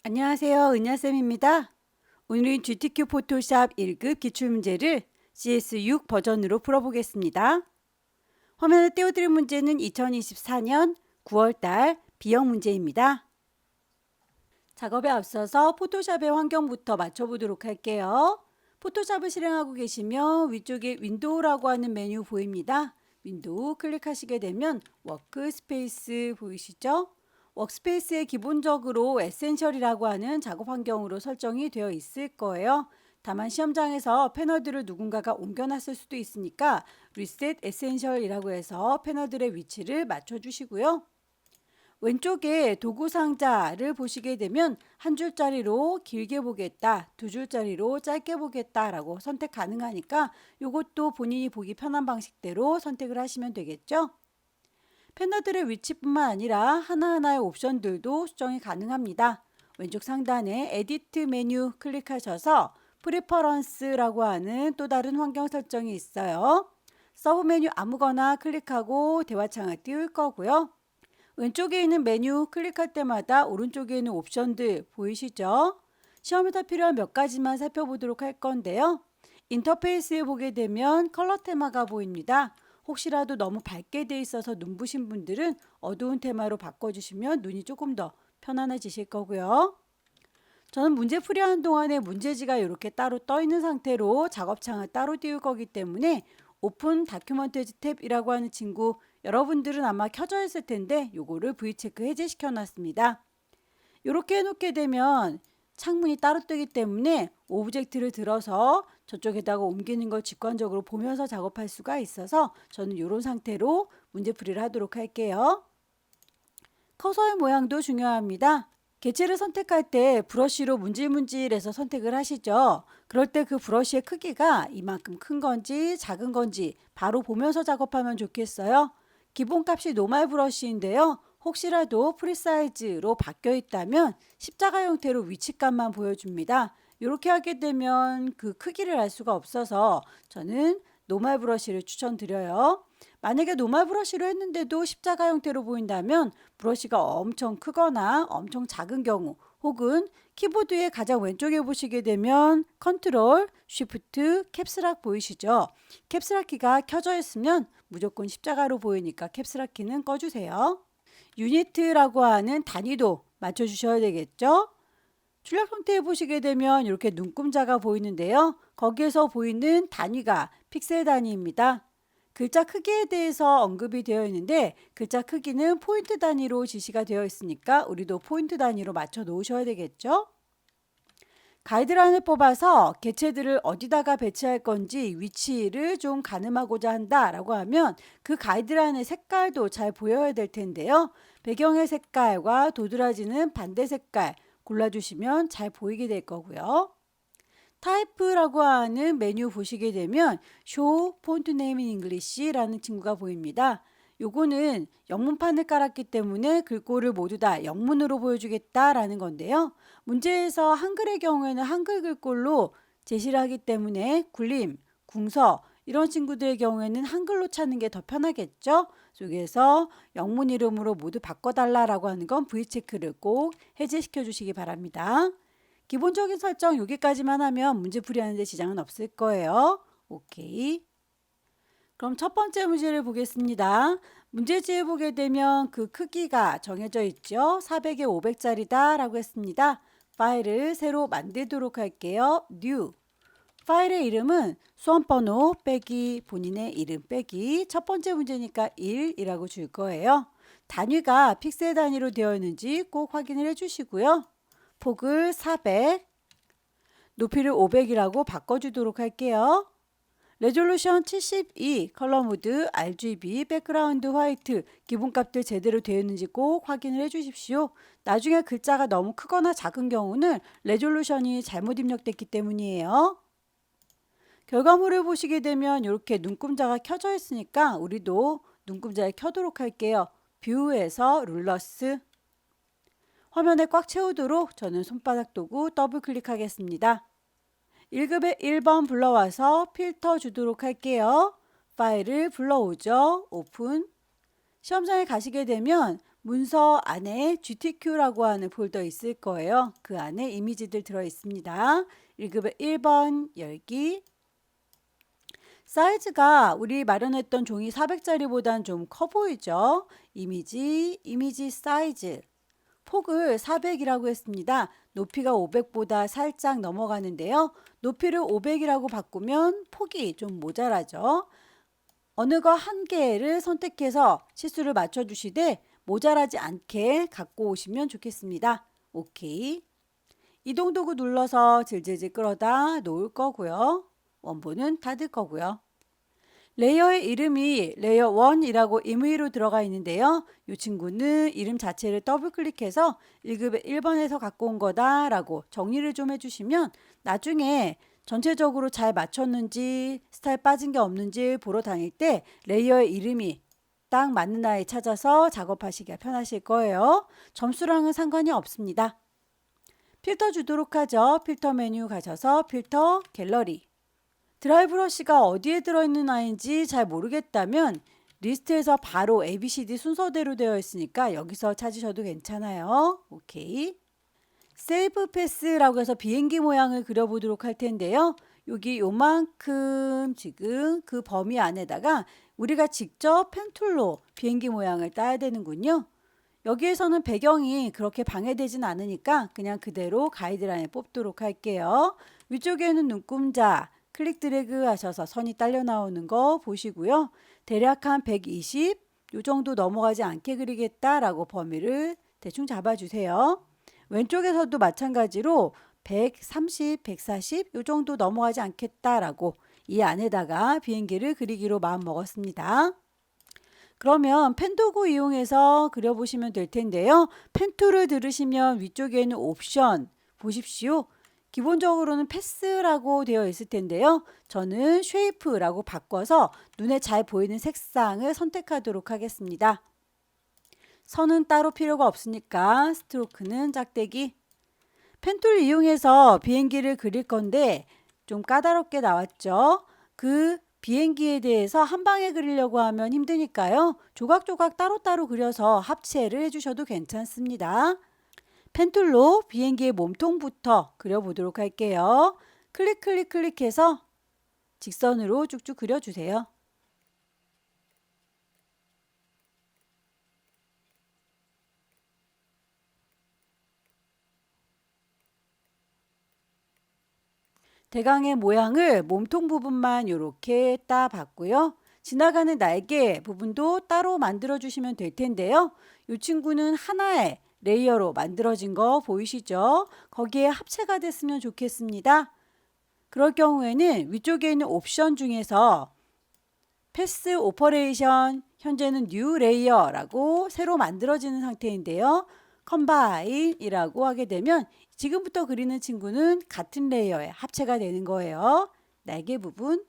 안녕하세요. 은하쌤입니다. 오늘은 GTQ 포토샵 1급 기출문제를 CS6 버전으로 풀어보겠습니다. 화면에 띄워드릴 문제는 2024년 9월달 B형 문제입니다. 작업에 앞서서 포토샵의 환경부터 맞춰보도록 할게요. 포토샵을 실행하고 계시면 위쪽에 윈도우라고 하는 메뉴 보입니다. 윈도우 클릭하시게 되면 워크스페이스 보이시죠? 워크스페이스에 기본적으로 에센셜이라고 하는 작업 환경으로 설정이 되어 있을 거예요. 다만 시험장에서 패널들을 누군가가 옮겨놨을 수도 있으니까 리셋 에센셜이라고 해서 패널들의 위치를 맞춰주시고요. 왼쪽에 도구 상자를 보시게 되면 한 줄짜리로 길게 보겠다, 두 줄짜리로 짧게 보겠다 라고 선택 가능하니까 이것도 본인이 보기 편한 방식대로 선택을 하시면 되겠죠. 패널들의 위치뿐만 아니라 하나하나의 옵션들도 수정이 가능합니다. 왼쪽 상단에 에디트 메뉴 클릭하셔서 프리퍼런스라고 하는 또 다른 환경 설정이 있어요. 서브 메뉴 아무거나 클릭하고 대화창을 띄울 거고요. 왼쪽에 있는 메뉴 클릭할 때마다 오른쪽에 있는 옵션들 보이시죠? 시험에서 필요한 몇 가지만 살펴보도록 할 건데요. 인터페이스에 보게 되면 컬러 테마가 보입니다. 혹시라도 너무 밝게 돼 있어서 눈부신 분들은 어두운 테마로 바꿔주시면 눈이 조금 더 편안해지실 거고요. 저는 문제 풀이하는 동안에 문제지가 이렇게 따로 떠 있는 상태로 작업창을 따로 띄울 거기 때문에 오픈 다큐먼트즈 탭이라고 하는 친구 여러분들은 아마 켜져 있을 텐데 요거를 V체크 해제시켜 놨습니다. 이렇게 해놓게 되면 창문이 따로 뜨기 때문에 오브젝트를 들어서 저쪽에다가 옮기는 걸 직관적으로 보면서 작업할 수가 있어서 저는 이런 상태로 문제풀이를 하도록 할게요. 커서의 모양도 중요합니다. 개체를 선택할 때 브러쉬로 문질문질해서 선택을 하시죠. 그럴 때 그 브러쉬의 크기가 이만큼 큰 건지 작은 건지 바로 보면서 작업하면 좋겠어요. 기본값이 노멀 브러쉬인데요. 혹시라도 프리사이즈로 바뀌어 있다면 십자가 형태로 위치값만 보여줍니다. 이렇게 하게 되면 그 크기를 알 수가 없어서 저는 노멀 브러쉬를 추천드려요. 만약에 노멀 브러쉬로 했는데도 십자가 형태로 보인다면 브러쉬가 엄청 크거나 엄청 작은 경우 혹은 키보드의 가장 왼쪽에 보시게 되면 컨트롤, 쉬프트, 캡스락 보이시죠? 캡스락 키가 켜져 있으면 무조건 십자가로 보이니까 캡스락 키는 꺼주세요. 유니트라고 하는 단위도 맞춰주셔야 되겠죠? 출력 형태에 보시게 되면 이렇게 눈금자가 보이는데요. 거기에서 보이는 단위가 픽셀 단위입니다. 글자 크기에 대해서 언급이 되어 있는데 글자 크기는 포인트 단위로 지시가 되어 있으니까 우리도 포인트 단위로 맞춰 놓으셔야 되겠죠? 가이드라인을 뽑아서 개체들을 어디다가 배치할 건지 위치를 좀 가늠하고자 한다라고 하면 그 가이드라인의 색깔도 잘 보여야 될 텐데요. 배경의 색깔과 도드라지는 반대 색깔 골라주시면 잘 보이게 될 거고요. 타입라고 하는 메뉴 보시게 되면 Show Font Name in English라는 친구가 보입니다. 요거는 영문판을 깔았기 때문에 글꼴을 모두 다 영문으로 보여주겠다라는 건데요. 문제에서 한글의 경우에는 한글 글꼴로 제시를 하기 때문에 굴림, 궁서 이런 친구들의 경우에는 한글로 찾는 게 더 편하겠죠. 속에서 영문 이름으로 모두 바꿔달라라고 하는 건 V체크를 꼭 해제시켜 주시기 바랍니다. 기본적인 설정 여기까지만 하면 문제 풀이하는 데 지장은 없을 거예요. 오케이. 그럼 첫 번째 문제를 보겠습니다. 문제지에 보게 되면 그 크기가 정해져 있죠. 400에 500짜리다 라고 했습니다. 파일을 새로 만들도록 할게요. New. 파일의 이름은 수험번호 빼기 본인의 이름 빼기 첫 번째 문제니까 1이라고 줄 거예요. 단위가 픽셀 단위로 되어 있는지 꼭 확인을 해주시고요. 폭을 400, 높이를 500이라고 바꿔주도록 할게요. 레졸루션 72, 컬러 모드, RGB, 백그라운드 화이트, 기본값들 제대로 되어 있는지 꼭 확인을 해주십시오. 나중에 글자가 너무 크거나 작은 경우는 레졸루션이 잘못 입력됐기 때문이에요. 결과물을 보시게 되면 이렇게 눈금자가 켜져 있으니까 우리도 눈금자를 켜도록 할게요. 뷰에서 룰러스. 화면에 꽉 채우도록 저는 손바닥 도구 더블 클릭하겠습니다. 1급에 1번 불러와서 필터 주도록 할게요. 파일을 불러오죠. 오픈. 시험장에 가시게 되면 문서 안에 GTQ라고 하는 폴더 있을 거예요. 그 안에 이미지들 들어 있습니다. 1급의 1번 열기. 사이즈가 우리 마련했던 종이 400짜리보다는 좀 커 보이죠? 이미지 사이즈. 폭을 400이라고 했습니다. 높이가 500보다 살짝 넘어가는데요. 높이를 500이라고 바꾸면 폭이 좀 모자라죠. 어느 거 한 개를 선택해서 치수를 맞춰주시되 모자라지 않게 갖고 오시면 좋겠습니다. 오케이. 이동 도구 눌러서 질질질 끌어다 놓을 거고요. 원본은 닫을 거고요. 레이어의 이름이 레이어 1이라고 임의로 들어가 있는데요. 이 친구는 이름 자체를 더블 클릭해서 1급의 1번에서 갖고 온 거다라고 정리를 좀 해주시면 나중에 전체적으로 잘 맞췄는지 스타일 빠진 게 없는지 보러 다닐 때 레이어의 이름이 딱 맞는 아이 찾아서 작업하시기가 편하실 거예요. 점수랑은 상관이 없습니다. 필터 주도록 하죠. 필터 메뉴 가셔서 필터 갤러리. 드라이 브러쉬가 어디에 들어있는 아이인지 잘 모르겠다면 리스트에서 바로 ABCD 순서대로 되어 있으니까 여기서 찾으셔도 괜찮아요. 오케이. 세이브 패스라고 해서 비행기 모양을 그려보도록 할 텐데요. 여기 요만큼 지금 그 범위 안에다가 우리가 직접 펜툴로 비행기 모양을 따야 되는군요. 여기에서는 배경이 그렇게 방해되진 않으니까 그냥 그대로 가이드라인에 뽑도록 할게요. 위쪽에는 눈금자 클릭 드래그 하셔서 선이 딸려 나오는 거 보시고요. 대략 한 120, 요 정도 넘어가지 않게 그리겠다라고 범위를 대충 잡아주세요. 왼쪽에서도 마찬가지로 130, 140, 요 정도 넘어가지 않겠다라고 이 안에다가 비행기를 그리기로 마음 먹었습니다. 그러면 펜도구 이용해서 그려보시면 될 텐데요. 펜툴을 들으시면 위쪽에는 옵션 보십시오. 기본적으로는 패스라고 되어 있을 텐데요. 저는 쉐이프라고 바꿔서 눈에 잘 보이는 색상을 선택하도록 하겠습니다. 선은 따로 필요가 없으니까 스트로크는 짝대기. 펜툴 이용해서 비행기를 그릴 건데 좀 까다롭게 나왔죠. 그 비행기에 대해서 한 방에 그리려고 하면 힘드니까요. 조각조각 따로따로 그려서 합체를 해주셔도 괜찮습니다. 펜툴로 비행기의 몸통부터 그려보도록 할게요. 클릭해서 직선으로 쭉쭉 그려주세요. 대강의 모양을 몸통 부분만 이렇게 따봤고요. 지나가는 날개 부분도 따로 만들어 주시면 될 텐데요. 이 친구는 하나의 레이어로 만들어진 거 보이시죠? 거기에 합체가 됐으면 좋겠습니다. 그럴 경우에는 위쪽에 있는 옵션 중에서 패스 오퍼레이션 현재는 뉴 레이어라고 새로 만들어지는 상태인데요. 컴바인이라고 하게 되면 지금부터 그리는 친구는 같은 레이어에 합체가 되는 거예요. 날개 부분.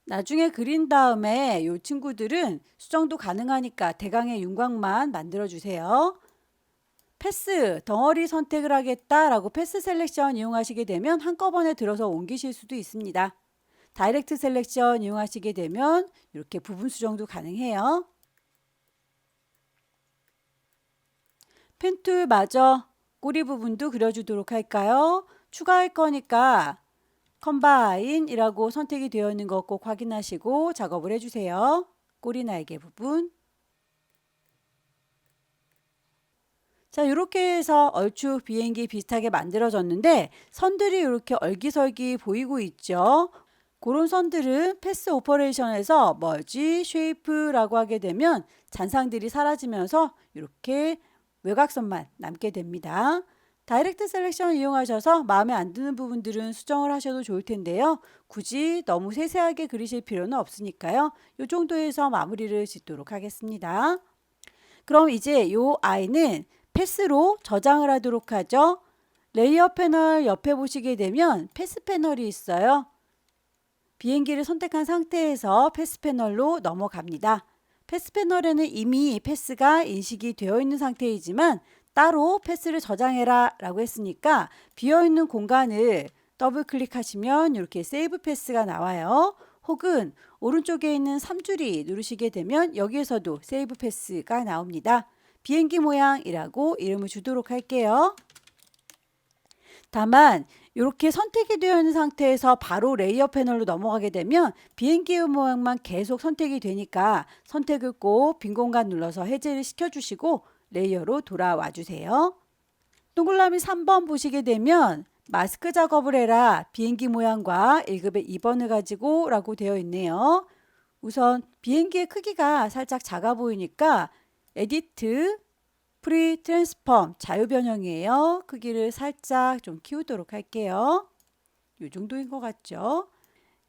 나중에 그린 다음에 이 친구들은 수정도 가능하니까 대강의 윤곽만 만들어 주세요. 패스, 덩어리 선택을 하겠다라고 패스 셀렉션 이용하시게 되면 한꺼번에 들어서 옮기실 수도 있습니다. 다이렉트 셀렉션 이용하시게 되면 이렇게 부분 수정도 가능해요. 펜툴 마저 꼬리 부분도 그려주도록 할까요? 추가할 거니까 컴바인이라고 선택이 되어 있는 거 꼭 확인하시고 작업을 해주세요. 꼬리 날개 부분. 자, 이렇게 해서 얼추 비행기 비슷하게 만들어졌는데 선들이 이렇게 얼기설기 보이고 있죠. 그런 선들은 패스 오퍼레이션에서 머지 쉐이프라고 하게 되면 잔상들이 사라지면서 이렇게 외곽선만 남게 됩니다. 다이렉트 셀렉션 이용하셔서 마음에 안 드는 부분들은 수정을 하셔도 좋을 텐데요. 굳이 너무 세세하게 그리실 필요는 없으니까요. 이 정도에서 마무리를 짓도록 하겠습니다. 그럼 이제 이 아이는 패스로 저장을 하도록 하죠. 레이어 패널 옆에 보시게 되면 패스 패널이 있어요. 비행기를 선택한 상태에서 패스 패널로 넘어갑니다. 패스 패널에는 이미 패스가 인식이 되어 있는 상태이지만 따로 패스를 저장해라 라고 했으니까 비어있는 공간을 더블 클릭하시면 이렇게 세이브 패스가 나와요. 혹은 오른쪽에 있는 3줄이 누르시게 되면 여기에서도 세이브 패스가 나옵니다. 비행기 모양이라고 이름을 주도록 할게요. 다만 이렇게 선택이 되어 있는 상태에서 바로 레이어 패널로 넘어가게 되면 비행기의 모양만 계속 선택이 되니까 선택을 꼭 빈 공간 눌러서 해제를 시켜주시고 레이어로 돌아와 주세요. 동그라미 3번 보시게 되면 마스크 작업을 해라 비행기 모양과 1급의 2번을 가지고 라고 되어 있네요. 우선 비행기의 크기가 살짝 작아 보이니까 에디트 프리 트랜스폼 자유변형이에요. 크기를 살짝 좀 키우도록 할게요. 이 정도인 것 같죠?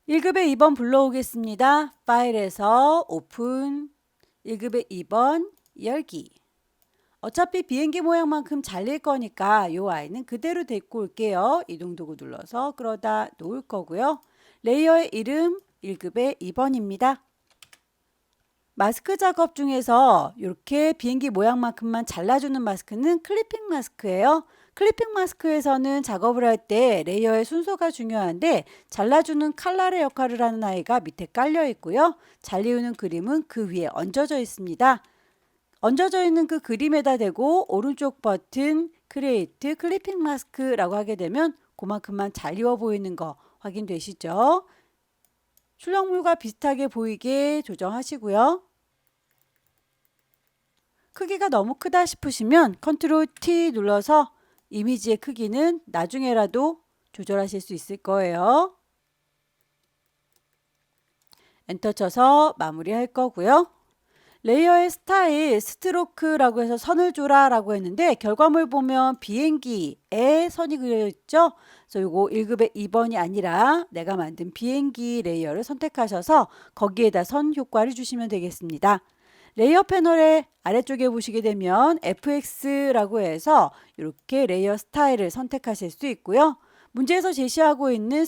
1급의 2번 불러오겠습니다. 파일에서 오픈 1급의 2번 열기. 어차피 비행기 모양만큼 잘릴 거니까 이 아이는 그대로 데리고 올게요. 이동도구 눌러서 끌어다 놓을 거고요. 레이어의 이름 1급의 2번입니다. 마스크 작업 중에서 이렇게 비행기 모양만큼만 잘라주는 마스크는 클리핑 마스크예요. 클리핑 마스크에서는 작업을 할 때 레이어의 순서가 중요한데 잘라주는 칼날의 역할을 하는 아이가 밑에 깔려 있고요. 잘리우는 그림은 그 위에 얹어져 있습니다. 얹어져 있는 그 그림에다 대고 오른쪽 버튼 크리에이트 클리핑 마스크라고 하게 되면 그만큼만 잘 이워 보이는 거 확인되시죠? 출력물과 비슷하게 보이게 조정하시고요. 크기가 너무 크다 싶으시면 컨트롤 T 눌러서 이미지의 크기는 나중에라도 조절하실 수 있을 거예요. 엔터 쳐서 마무리할 거고요. 레이어의 스타일 스트로크라고 해서 선을 줘라 라고 했는데 결과물 보면 비행기에 선이 그려 있죠. 그래서 이거 1급의 2번이 아니라 내가 만든 비행기 레이어를 선택하셔서 거기에다 선 효과를 주시면 되겠습니다. 레이어 패널의 아래쪽에 보시게 되면 FX라고 해서 이렇게 레이어 스타일을 선택하실 수 있고요. 문제에서 제시하고 있는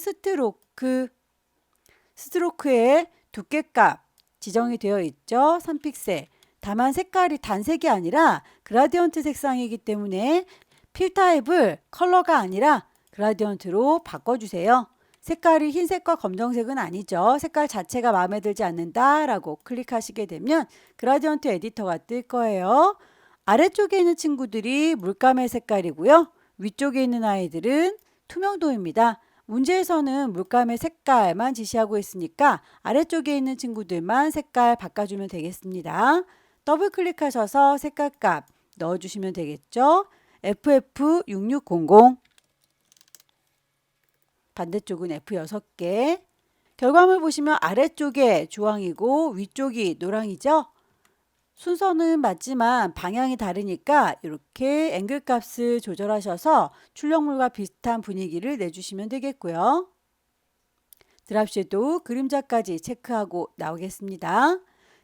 스트로크의 두께값 지정이 되어 있죠. 3픽셀. 다만 색깔이 단색이 아니라 그라디언트 색상이기 때문에 필 타입을 컬러가 아니라 그라디언트로 바꿔주세요. 색깔이 흰색과 검정색은 아니죠. 색깔 자체가 마음에 들지 않는다라고 클릭하시게 되면 그라디언트 에디터가 뜰 거예요. 아래쪽에 있는 친구들이 물감의 색깔이고요. 위쪽에 있는 아이들은 투명도입니다. 문제에서는 물감의 색깔만 지시하고 있으니까 아래쪽에 있는 친구들만 색깔 바꿔주면 되겠습니다. 더블 클릭하셔서 색깔값 넣어주시면 되겠죠. FF6600 반대쪽은 F6개. 결과물 보시면 아래쪽에 주황이고 위쪽이 노랑이죠. 순서는 맞지만 방향이 다르니까 이렇게 앵글 값을 조절하셔서 출력물과 비슷한 분위기를 내주시면 되겠고요. 드랍 섀도우 그림자까지 체크하고 나오겠습니다.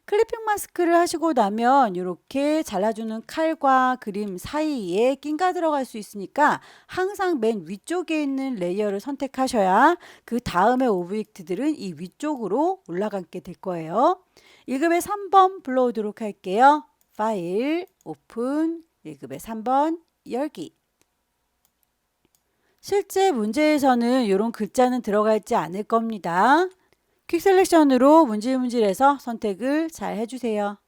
클리핑 마스크를 하시고 나면 이렇게 잘라주는 칼과 그림 사이에 낀가 들어갈 수 있으니까 항상 맨 위쪽에 있는 레이어를 선택하셔야 그 다음의 오브젝트들은 이 위쪽으로 올라가게 될 거예요. 1급의 3번 불러오도록 할게요. 파일, 오픈, 1급의 3번, 열기. 실제 문제에서는 이런 글자는 들어가 있지 않을 겁니다. 퀵 셀렉션으로 문질문질해서 선택을 잘 해주세요.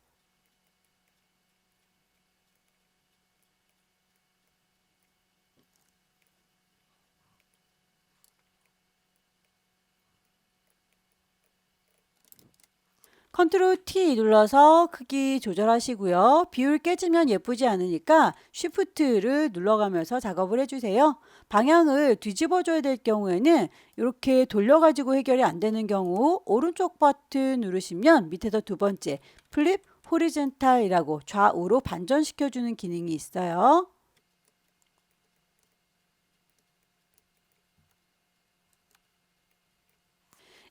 컨트롤 T 눌러서 크기 조절하시고요. 비율 깨지면 예쁘지 않으니까 쉬프트를 눌러가면서 작업을 해주세요. 방향을 뒤집어 줘야 될 경우에는 이렇게 돌려가지고 해결이 안 되는 경우 오른쪽 버튼 누르시면 밑에서 두 번째 플립 호리젠탈이라고 좌우로 반전시켜주는 기능이 있어요.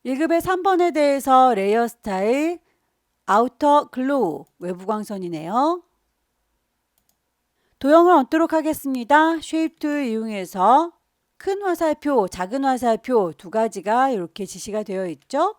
(1급의 3번에) 대해서 레이어 스타일 아우터 글로우 외부 광선이네요. 도형을 얹도록 하겠습니다. 쉐입 툴 이용해서 큰 화살표, 작은 화살표 두 가지가 이렇게 지시가 되어 있죠.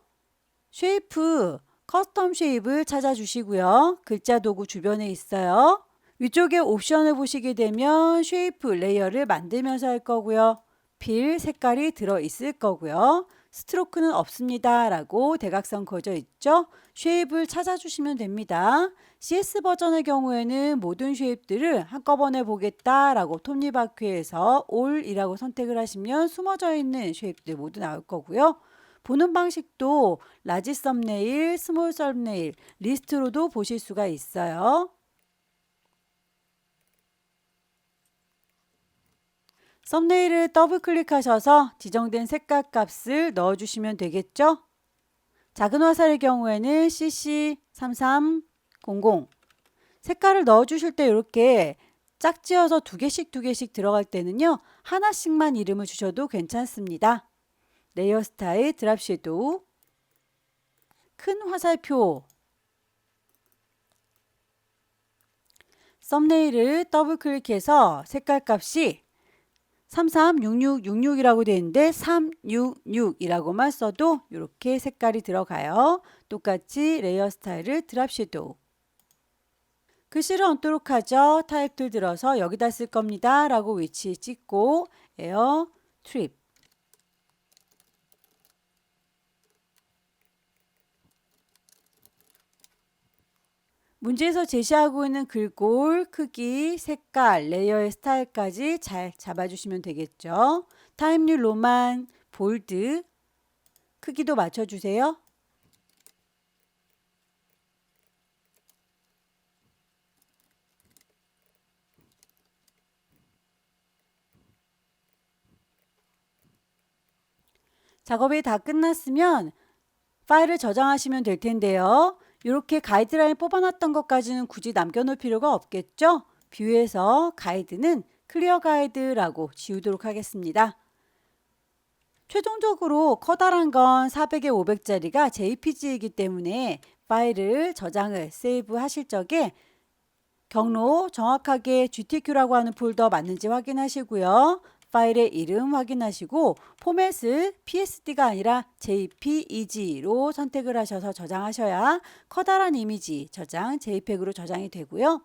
쉐이프 커스텀 쉐입을 찾아주시고요. 글자 도구 주변에 있어요. 위쪽에 옵션을 보시게 되면 쉐이프 레이어를 만들면서 할 거고요. 필 색깔이 들어있을 거고요. 스트로크는 없습니다 라고 대각선 그어져 있죠. 쉐입을 찾아주시면 됩니다. CS 버전의 경우에는 모든 쉐입들을 한꺼번에 보겠다 라고 톱니바퀴에서 올이라고 선택을 하시면 숨어져 있는 쉐입들 모두 나올 거고요. 보는 방식도 라지 썸네일, 스몰 썸네일, 리스트로도 보실 수가 있어요. 썸네일을 더블 클릭하셔서 지정된 색깔 값을 넣어주시면 되겠죠. 작은 화살의 경우에는 CC3300 색깔을 넣어주실 때 이렇게 짝지어서 두 개씩 들어갈 때는요. 하나씩만 이름을 주셔도 괜찮습니다. 레이어 스타일, 드랍 섀도우, 큰 화살표, 썸네일을 더블 클릭해서 색깔 값이 336666이라고 되어 있는데 366이라고만 써도 이렇게 색깔이 들어가요. 똑같이 레이어 스타일을 드랍 섀도우. 글씨를 얹도록 하죠. 타입 툴 들어서 여기다 쓸 겁니다 라고 위치 찍고 에어 트립. 문제에서 제시하고 있는 글꼴, 크기, 색깔, 레이어의 스타일까지 잘 잡아주시면 되겠죠. 타임뉴 로만, 볼드, 크기도 맞춰주세요. 작업이 다 끝났으면 파일을 저장하시면 될 텐데요. 이렇게 가이드라인 뽑아놨던 것까지는 굳이 남겨놓을 필요가 없겠죠? 뷰에서 가이드는 클리어 가이드라고 지우도록 하겠습니다. 최종적으로 커다란 건 400에 500짜리가 JPG이기 때문에 파일을 저장을 세이브 하실 적에 경로 정확하게 GTQ라고 하는 폴더 맞는지 확인하시고요. 파일의 이름 확인하시고 포맷을 PSD가 아니라 JPEG로 선택을 하셔서 저장하셔야 커다란 이미지 저장 JPEG으로 저장이 되고요.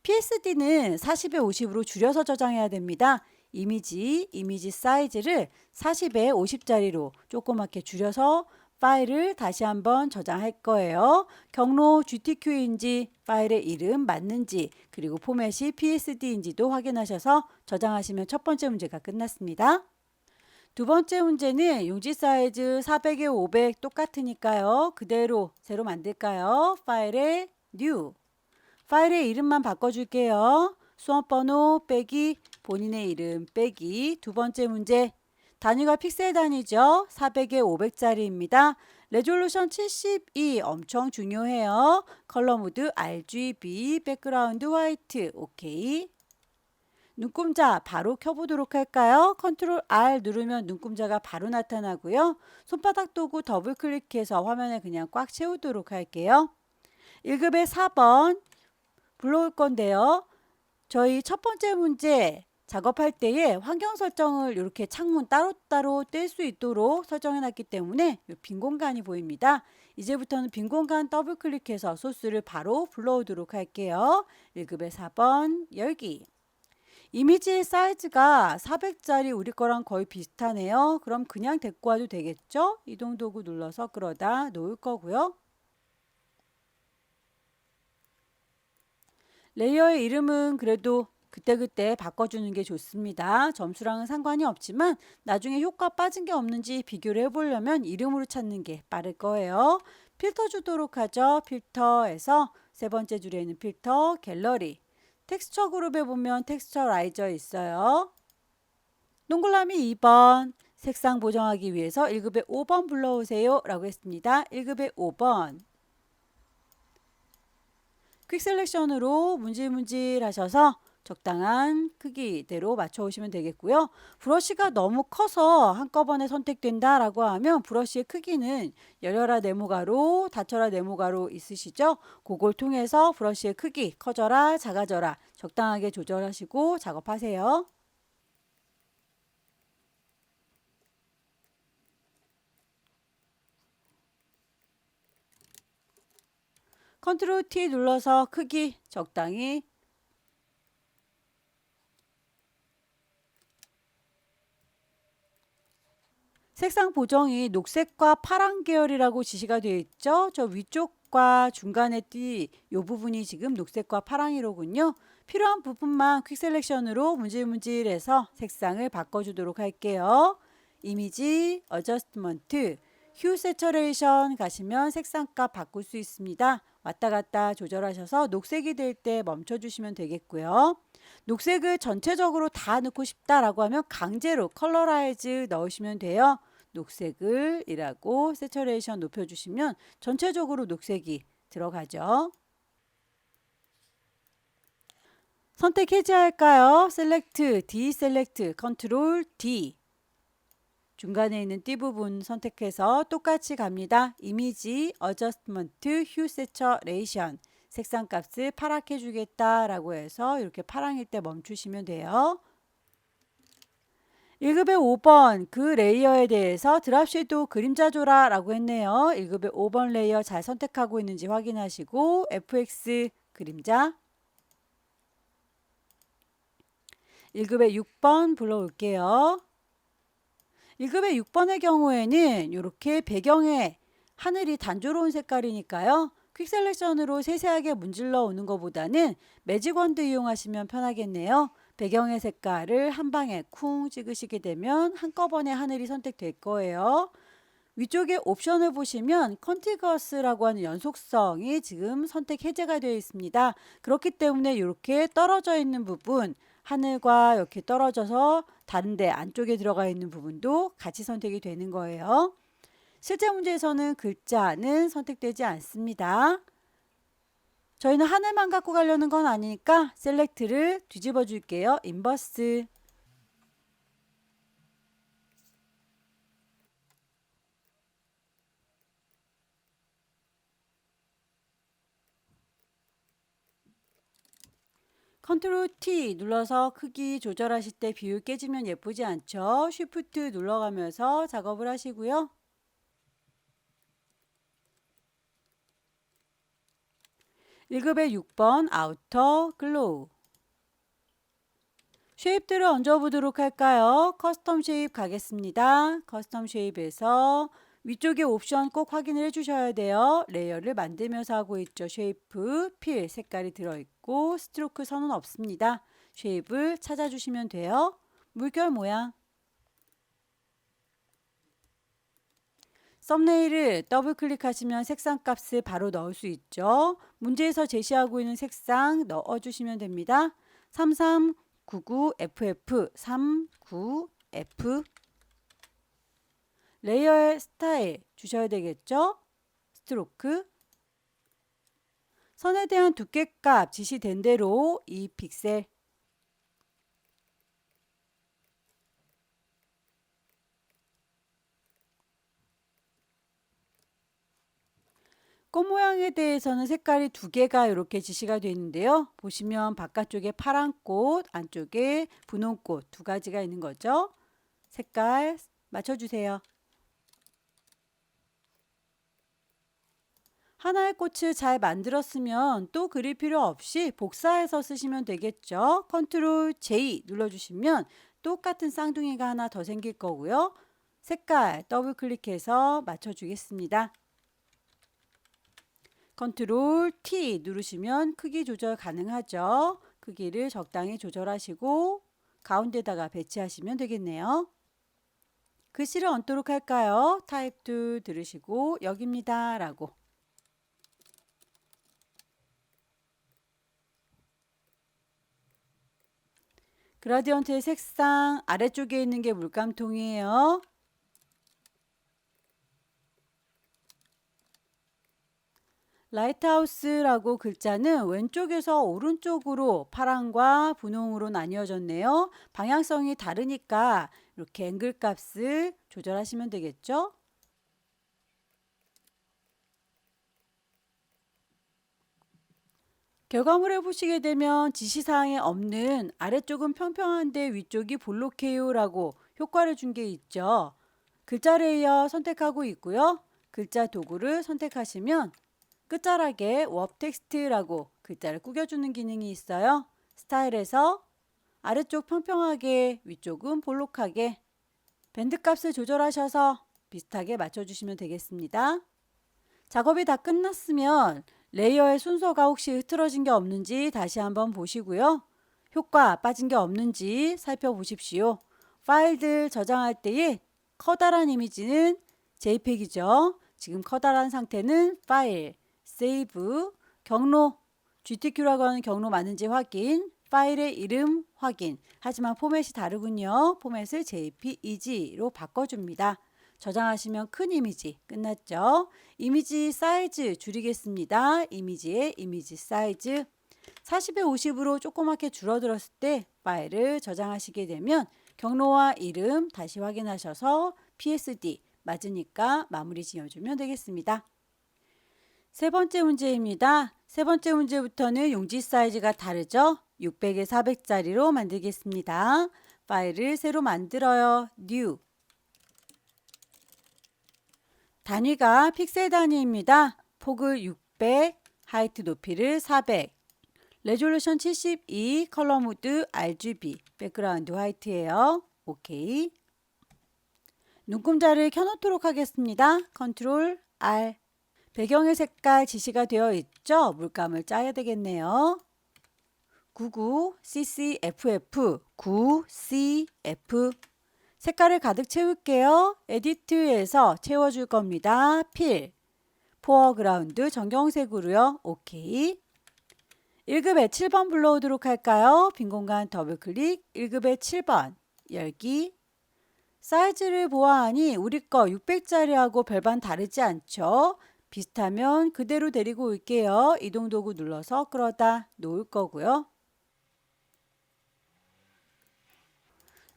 PSD는 40에 50으로 줄여서 저장해야 됩니다. 이미지 사이즈를 40에 50짜리로 조그맣게 줄여서 파일을 다시 한번 저장할 거예요. 경로 GTQ인지 파일의 이름 맞는지 그리고 포맷이 PSD인지도 확인하셔서 저장하시면 첫 번째 문제가 끝났습니다. 두 번째 문제는 용지 사이즈 400에 500 똑같으니까요. 그대로 새로 만들까요? 파일에 New. 파일의 이름만 바꿔줄게요. 수험번호 빼기 본인의 이름 빼기. 두 번째 문제. 단위가 픽셀 단위죠. 400에 500짜리입니다. 레졸루션 72 엄청 중요해요. 컬러 모드 RGB, 백그라운드 화이트, 오케이. 눈금자 바로 켜보도록 할까요? 컨트롤 R 누르면 눈금자가 바로 나타나고요. 손바닥 도구 더블 클릭해서 화면에 그냥 꽉 채우도록 할게요. 1급의 4번 불러올 건데요. 저희 첫 번째 문제 작업할 때에 환경 설정을 이렇게 창문 따로따로 뗄 수 있도록 설정해 놨기 때문에 빈 공간이 보입니다. 이제부터는 빈 공간 더블 클릭해서 소스를 바로 불러오도록 할게요. 1급의 4번 열기. 이미지의 사이즈가 400짜리 우리 거랑 거의 비슷하네요. 그럼 그냥 데리고 와도 되겠죠? 이동 도구 눌러서 끌어다 놓을 거고요. 레이어의 이름은 그래도 그때그때 바꿔주는 게 좋습니다. 점수랑은 상관이 없지만 나중에 효과 빠진 게 없는지 비교를 해보려면 이름으로 찾는 게 빠를 거예요. 필터 주도록 하죠. 필터에서 세 번째 줄에 있는 필터, 갤러리. 텍스처 그룹에 보면 텍스처 라이저 있어요. 동그라미 2번. 색상 보정하기 위해서 1급의 5번 불러오세요 라고 했습니다. 1급의 5번. 퀵 셀렉션으로 문질문질 하셔서 적당한 크기대로 맞춰오시면 되겠고요. 브러쉬가 너무 커서 한꺼번에 선택된다 라고 하면 브러쉬의 크기는 열려라 네모가로 닫혀라 네모가로 있으시죠? 그걸 통해서 브러쉬의 크기 커져라 작아져라 적당하게 조절하시고 작업하세요. 컨트롤 T 눌러서 크기 적당히 색상 보정이 녹색과 파란 계열이라고 지시가 되어 있죠. 저 위쪽과 중간에 띠 이 부분이 지금 녹색과 파랑이로군요. 필요한 부분만 퀵 셀렉션으로 문질문질해서 색상을 바꿔주도록 할게요. 이미지, 어저스트먼트, 휴 세처레이션 가시면 색상값 바꿀 수 있습니다. 왔다 갔다 조절하셔서 녹색이 될 때 멈춰주시면 되겠고요. 녹색을 전체적으로 다 넣고 싶다라고 하면 강제로 컬러라이즈 넣으시면 돼요. 녹색을 이라고 세처레이션 높여주시면 전체적으로 녹색이 들어가죠. 선택 해제할까요? 셀렉트, 디셀렉트, 컨트롤 D. 중간에 있는 띠 부분 선택해서 똑같이 갑니다. 이미지, 어저스트먼트, 휴 세처레이션. 색상 값을 파랗게 주겠다라고 해서 이렇게 파랑일 때 멈추시면 돼요. 1급의 5번 그 레이어에 대해서 드랍 섀도우 그림자 줘라 라고 했네요. 1급의 5번 레이어 잘 선택하고 있는지 확인하시고 FX 그림자 1급의 6번 불러올게요. 1급의 6번의 경우에는 이렇게 배경에 하늘이 단조로운 색깔이니까요. 퀵 셀렉션으로 세세하게 문질러 오는 것보다는 매직 원드 이용하시면 편하겠네요. 배경의 색깔을 한 방에 쿵 찍으시게 되면 한꺼번에 하늘이 선택될 거예요. 위쪽에 옵션을 보시면 컨티거스라고 하는 연속성이 지금 선택 해제가 되어 있습니다. 그렇기 때문에 이렇게 떨어져 있는 부분 하늘과 이렇게 떨어져서 다른데 안쪽에 들어가 있는 부분도 같이 선택이 되는 거예요. 실제 문제에서는 글자는 선택되지 않습니다. 저희는 하늘만 갖고 가려는 건 아니니까 셀렉트를 뒤집어 줄게요. 인버스. 컨트롤 T 눌러서 크기 조절하실 때 비율 깨지면 예쁘지 않죠? 쉬프트 눌러가면서 작업을 하시고요. (1급의 6번) 아우터 글로우 쉐입들을 얹어보도록 할까요? 커스텀 쉐입 가겠습니다. 커스텀 쉐입에서 위쪽에 옵션 꼭 확인을 해주셔야 돼요. 레이어를 만들면서 하고 있죠. 쉐이프, 필 색깔이 들어있고 스트로크 선은 없습니다. 쉐입을 찾아주시면 돼요. 물결 모양 썸네일을 더블 클릭하시면 색상 값을 바로 넣을 수 있죠. 문제에서 제시하고 있는 색상 넣어주시면 됩니다. 3399FF 39F 레이어의 스타일 주셔야 되겠죠. 스트로크 선에 대한 두께값 지시된 대로 2픽셀 꽃 모양에 대해서는 색깔이 두 개가 이렇게 지시가 되어 있는데요. 보시면 바깥쪽에 파란 꽃, 안쪽에 분홍 꽃 두 가지가 있는 거죠. 색깔 맞춰주세요. 하나의 꽃을 잘 만들었으면 또 그릴 필요 없이 복사해서 쓰시면 되겠죠. 컨트롤 J 눌러주시면 똑같은 쌍둥이가 하나 더 생길 거고요. 색깔 더블 클릭해서 맞춰주겠습니다. 컨트롤 T 누르시면 크기 조절 가능하죠. 크기를 적당히 조절하시고 가운데다가 배치하시면 되겠네요. 글씨를 얹도록 할까요? 타입 2 들으시고 여기입니다 라고 그라디언트의 색상 아래쪽에 있는 게 물감통이에요. 라이트하우스라고 글자는 왼쪽에서 오른쪽으로 파랑과 분홍으로 나뉘어졌네요. 방향성이 다르니까 이렇게 앵글 값을 조절하시면 되겠죠. 결과물을 보시게 되면 지시사항에 없는 아래쪽은 평평한데 위쪽이 볼록해요 라고 효과를 준 게 있죠. 글자 레이어 선택하고 있고요. 글자 도구를 선택하시면 끝자락에 워 텍스트라고 글자를 구겨주는 기능이 있어요. 스타일에서 아래쪽 평평하게, 위쪽은 볼록하게 밴드 값을 조절하셔서 비슷하게 맞춰주시면 되겠습니다. 작업이 다 끝났으면 레이어의 순서가 혹시 흐트러진 게 없는지 다시 한번 보시고요. 효과 빠진 게 없는지 살펴보십시오. 파일들 저장할 때에 커다란 이미지는 JPEG이죠. 지금 커다란 상태는 파일, 세이브, 경로, GTQ라고 하는 경로 맞는지 확인, 파일의 이름 확인. 하지만 포맷이 다르군요. 포맷을 JPEG로 바꿔줍니다. 저장하시면 큰 이미지 끝났죠. 이미지 사이즈 줄이겠습니다. 이미지의 이미지 사이즈 40에 50으로 조그맣게 줄어들었을 때 파일을 저장하시게 되면 경로와 이름 다시 확인하셔서 PSD 맞으니까 마무리 지어주면 되겠습니다. 세 번째 문제입니다. 세 번째 문제부터는 용지 사이즈가 다르죠. 600에 400짜리로 만들겠습니다. 파일을 새로 만들어요. New. 단위가 픽셀 단위입니다. 폭을 600, 하이트 높이를 400, 레졸루션 72, 컬러 모드 RGB, 백그라운드 화이트예요. 오케이. 눈금자를 켜놓도록 하겠습니다. 컨트롤 R. 배경의 색깔 지시가 되어 있죠? 물감을 짜야 되겠네요. 99 CCFF 9CF 색깔을 가득 채울게요. 에디트에서 채워줄 겁니다. 필 포어그라운드 전경색으로요. 오케이. 1급에 7번 불러오도록 할까요? 빈 공간 더블클릭 1급에 7번 열기 사이즈를 보아하니 우리 거 600짜리하고 별반 다르지 않죠? 비슷하면 그대로 데리고 올게요. 이동도구 눌러서 끌어다 놓을 거고요.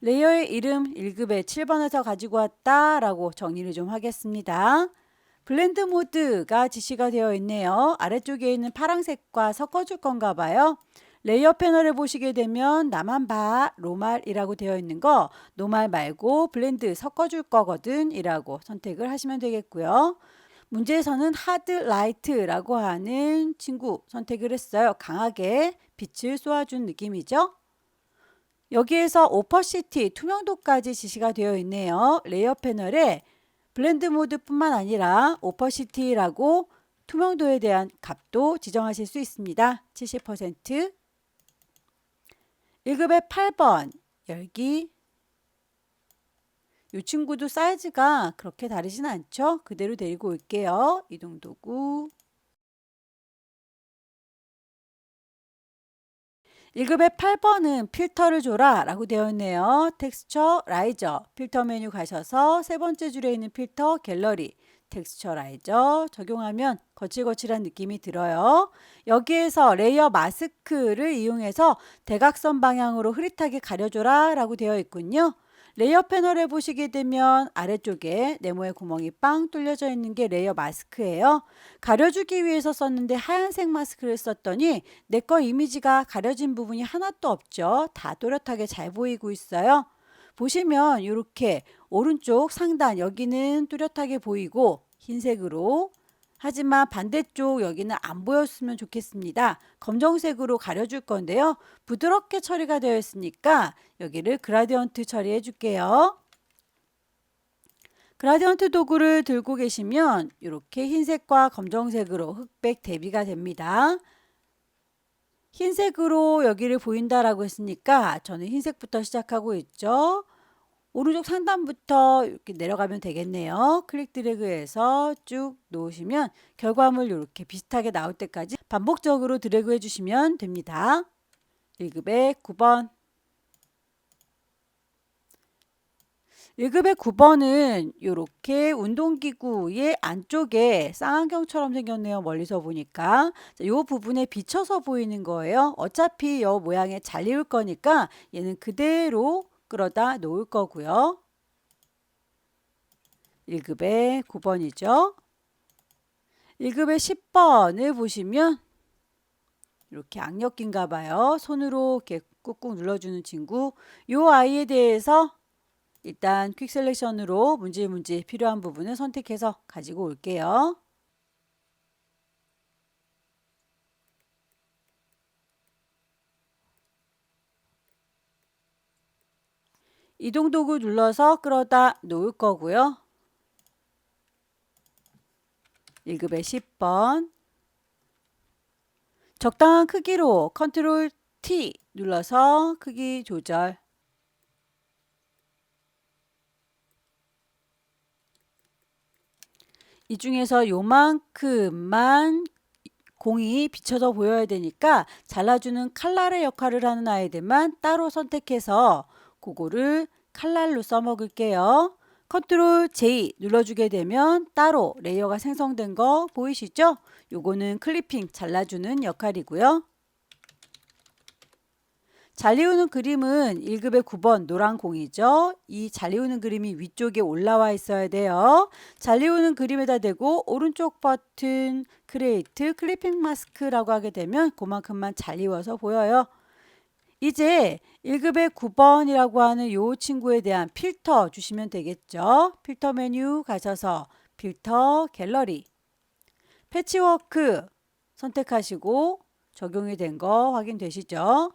레이어의 이름 1급에 7번에서 가지고 왔다 라고 정리를 좀 하겠습니다. 블렌드 모드가 지시가 되어 있네요. 아래쪽에 있는 파란색과 섞어줄 건가 봐요. 레이어 패널에 보시게 되면 나만 봐 노말이라고 되어 있는 거 노말 말고 블렌드 섞어줄 거거든 이라고 선택을 하시면 되겠고요. 문제에서는 하드 라이트라고 하는 친구 선택을 했어요. 강하게 빛을 쏘아준 느낌이죠. 여기에서 오퍼시티 투명도까지 지시가 되어 있네요. 레이어 패널에 블렌드 모드 뿐만 아니라 오퍼시티라고 투명도에 대한 값도 지정하실 수 있습니다. 70% 1급에 8번 열기 이 친구도 사이즈가 그렇게 다르진 않죠? 그대로 데리고 올게요. 이동도구 1급에 8번은 필터를 줘라 라고 되어 있네요. 텍스처 라이저 필터 메뉴 가셔서 세 번째 줄에 있는 필터 갤러리 텍스처 라이저 적용하면 거칠거칠한 느낌이 들어요. 여기에서 레이어 마스크를 이용해서 대각선 방향으로 흐릿하게 가려줘라 라고 되어 있군요. 레이어 패널에 보시게 되면 아래쪽에 네모의 구멍이 빵 뚫려져 있는 게 레이어 마스크예요. 가려주기 위해서 썼는데 하얀색 마스크를 썼더니 내 거 이미지가 가려진 부분이 하나도 없죠. 다 또렷하게 잘 보이고 있어요. 보시면 이렇게 오른쪽 상단 여기는 뚜렷하게 보이고 흰색으로 하지만 반대쪽 여기는 안 보였으면 좋겠습니다. 검정색으로 가려줄 건데요. 부드럽게 처리가 되어 있으니까 여기를 그라디언트 처리해 줄게요. 그라디언트 도구를 들고 계시면 이렇게 흰색과 검정색으로 흑백 대비가 됩니다. 흰색으로 여기를 보인다라고 했으니까 저는 흰색부터 시작하고 있죠. 오른쪽 상단부터 이렇게 내려가면 되겠네요. 클릭 드래그해서 쭉 놓으시면 결과물 이렇게 비슷하게 나올 때까지 반복적으로 드래그 해주시면 됩니다. 1급에 9번 1급의 9번은 이렇게 운동기구의 안쪽에 쌍안경처럼 생겼네요. 멀리서 보니까. 이 부분에 비쳐서 보이는 거예요. 어차피 이 모양에 잘 이을 거니까 얘는 그대로 끌어다 놓을 거고요. 1급의 9번이죠. 1급의 10번을 보시면 이렇게 악력기인가 봐요. 손으로 이렇게 꾹꾹 눌러주는 친구. 이 아이에 대해서 일단 퀵 셀렉션으로 문제 필요한 부분을 선택해서 가지고 올게요. 이동 도구 눌러서 끌어다 놓을 거고요. 1급의 10번. 적당한 크기로 컨트롤 T 눌러서 크기 조절. 이 중에서 요만큼만 공이 비쳐서 보여야 되니까 잘라주는 칼날의 역할을 하는 아이들만 따로 선택해서 그거를 칼날로 써먹을게요. 컨트롤 J 눌러주게 되면 따로 레이어가 생성된 거 보이시죠? 요거는 클리핑 잘라주는 역할이고요. 잘리우는 그림은 1급의 9번 노란 공이죠. 이 잘리우는 그림이 위쪽에 올라와 있어야 돼요. 잘리우는 그림에다 대고 오른쪽 버튼 크리에이트 클리핑 마스크라고 하게 되면 그만큼만 잘리워서 보여요. 이제 1급의 9번이라고 하는 요 친구에 대한 필터 주시면 되겠죠. 필터 메뉴 가셔서 필터 갤러리 패치워크 선택하시고 적용이 된 거 확인되시죠?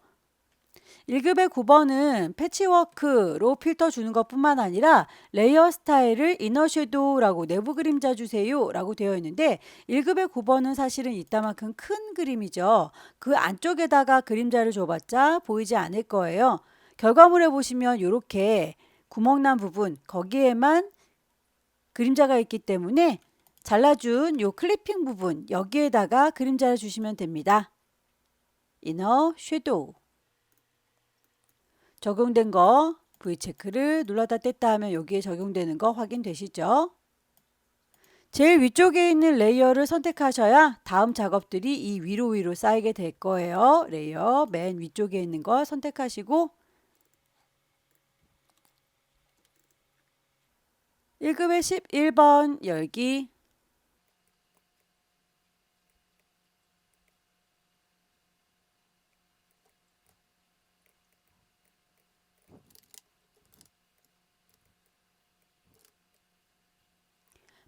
1급의 9번은 패치워크로 필터 주는 것 뿐만 아니라 레이어 스타일을 이너 섀도우라고 내부 그림자 주세요 라고 되어 있는데 1급의 9번은 사실은 이따만큼 큰 그림이죠. 그 안쪽에다가 그림자를 줘봤자 보이지 않을 거예요. 결과물에 보시면 이렇게 구멍난 부분 거기에만 그림자가 있기 때문에 잘라준 요 클리핑 부분 여기에다가 그림자를 주시면 됩니다. 이너 섀도우 적용된 거 V체크를 눌렀다 뗐다 하면 여기에 적용되는 거 확인되시죠? 제일 위쪽에 있는 레이어를 선택하셔야 다음 작업들이 이 위로 쌓이게 될 거예요. 레이어 맨 위쪽에 있는 거 선택하시고 1급의 11번 열기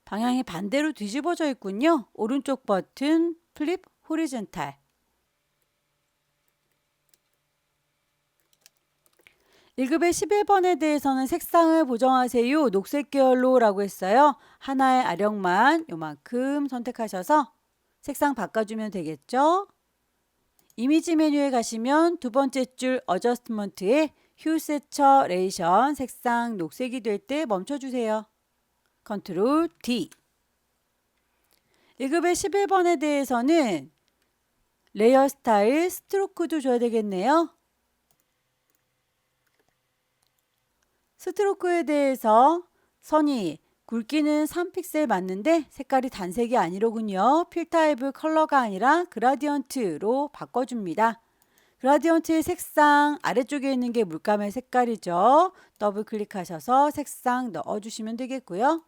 방향이 반대로 뒤집어져 있군요. 오른쪽 버튼 플립 호리젠탈 1급의 11번에 대해서는 색상을 보정하세요. 녹색 계열로 라고 했어요. 하나의 아령만 요만큼 선택하셔서 색상 바꿔주면 되겠죠. 이미지 메뉴에 가시면 두 번째 줄 어저스트먼트에 휴 세처레이션 색상 녹색이 될 때 멈춰주세요. 컨트롤 D 1급의 11번에 대해서는 레이어 스타일 스트로크도 줘야 되겠네요. 스트로크에 대해서 선이 굵기는 3픽셀 맞는데 색깔이 단색이 아니로군요. 필타입을 컬러가 아니라 그라디언트로 바꿔줍니다. 그라디언트의 색상 아래쪽에 있는 게 물감의 색깔이죠. 더블 클릭하셔서 색상 넣어주시면 되겠고요.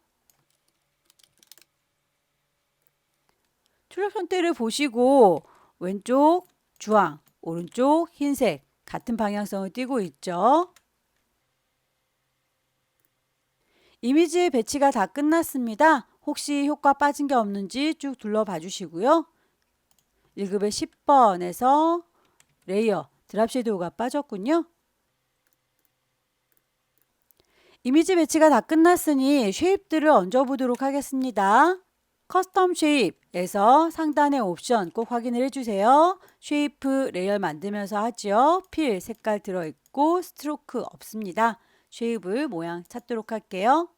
출력 선택을 보시고 왼쪽 주황, 오른쪽 흰색 같은 방향성을 띄고 있죠. 이미지의 배치가 다 끝났습니다. 혹시 효과 빠진 게 없는지 쭉 둘러봐 주시고요. 1급의 10번에서 레이어 드랍 섀도우가 빠졌군요. 이미지 배치가 다 끝났으니 쉐입들을 얹어보도록 하겠습니다. 커스텀 쉐입에서 상단의 옵션 꼭 확인을 해주세요. 쉐이프 레이어 만들면서 하죠. 필 색깔 들어있고 스트로크 없습니다. 쉐입을 모양 찾도록 할게요.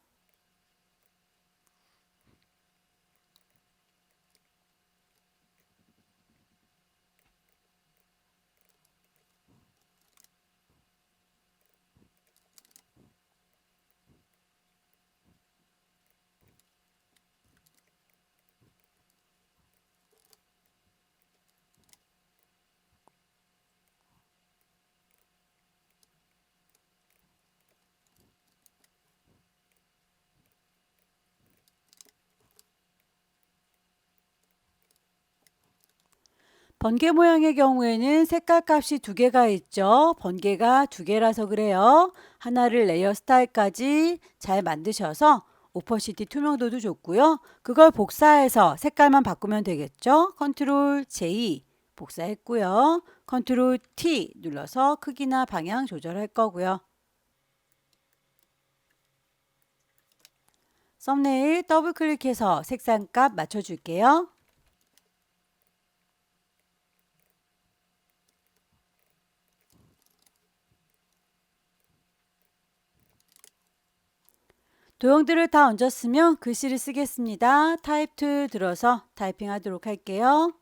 번개 모양의 경우에는 색깔 값이 두 개가 있죠. 번개가 두 개라서 그래요. 하나를 레이어 스타일까지 잘 만드셔서 오퍼시티 투명도도 좋고요. 그걸 복사해서 색깔만 바꾸면 되겠죠. 컨트롤 J 복사했고요. 컨트롤 T 눌러서 크기나 방향 조절할 거고요. 썸네일 더블 클릭해서 색상값 맞춰줄게요. 도형들을 다 얹었으면 글씨를 쓰겠습니다. 타입 툴 들어서 타이핑 하도록 할게요.